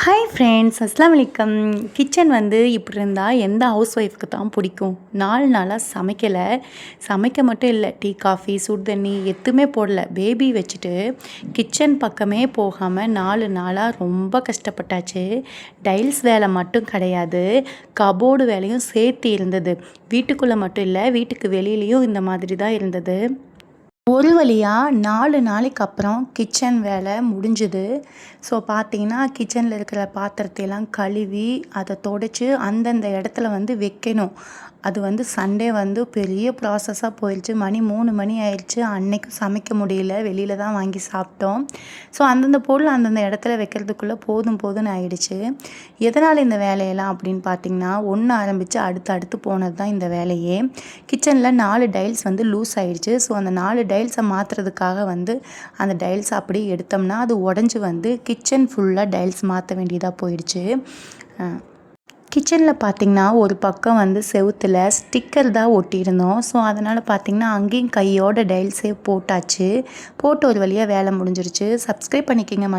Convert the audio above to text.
Hi friends, அஸ்ஸலாமு அலைக்கும். Kitchen இப்படி இருந்தால் எந்த ஹவுஸ் ஒய்ஃப்க்கு தான் பிடிக்கும்? 4 நாளாக சமைக்கலை. சமைக்க மட்டும் இல்லை, டீ காஃபி சுடு தண்ணி எதுவுமே போடல. பேபி வச்சுட்டு கிச்சன் பக்கமே போகாமல் 4 நாளாக ரொம்ப கஷ்டப்பட்டாச்சு. டைல்ஸ் வேலை மட்டும் கிடையாது, கபோர்டு வேலையும் சேர்த்து இருந்தது. வீட்டுக்குள்ளே மட்டும் இல்லை, வீட்டுக்கு வெளியிலையும் இந்த மாதிரி தான் இருந்தது. ஒரு வழியாக 4 நாளைக்கு அப்புறம் கிச்சன் வேலை முடிஞ்சுது. ஸோ பார்த்தீங்கன்னா, கிச்சனில் இருக்கிற பாத்திரத்தையெல்லாம் கழுவி அதை துடைச்சி அந்தந்த இடத்துல வைக்கணும். அது சண்டே பெரிய ப்ராசஸாக போயிடுச்சு. மணி 3 மணி ஆயிடுச்சு. அன்னைக்கும் சமைக்க முடியல, வெளியில் தான் வாங்கி சாப்பிட்டோம். ஸோ அந்தந்த பொருள் அந்தந்த இடத்துல வைக்கிறதுக்குள்ளே போதும்னு ஆயிடுச்சு. எதனால் இந்த வேலையெல்லாம் அப்படின்னு பார்த்தீங்கன்னா, ஒன்று ஆரம்பித்து அடுத்து போனது தான் இந்த வேலையே. கிச்சனில் 4 டைல்ஸ் லூஸ் ஆயிடுச்சு. ஸோ அந்த 4 டைல்ஸை மாற்றுறதுக்காக அந்த டைல்ஸ் அப்படியே எடுத்தோம்னா அது உடஞ்சி கிச்சன் ஃபுல்லாக டைல்ஸ் மாற்ற வேண்டியதாக போயிடுச்சு. கிச்சனில் பார்த்திங்கன்னா ஒரு பக்கம் செவுத்தில் ஸ்டிக்கர் தான் ஒட்டியிருந்தோம். ஸோ அதனால் பார்த்திங்கன்னா அங்கேயும் கையோட டைல்ஸே போட்டாச்சு. போட்டு ஒரு வழியாக வேலை முடிஞ்சிருச்சு. சப்ஸ்கிரைப் பண்ணிக்கிங்க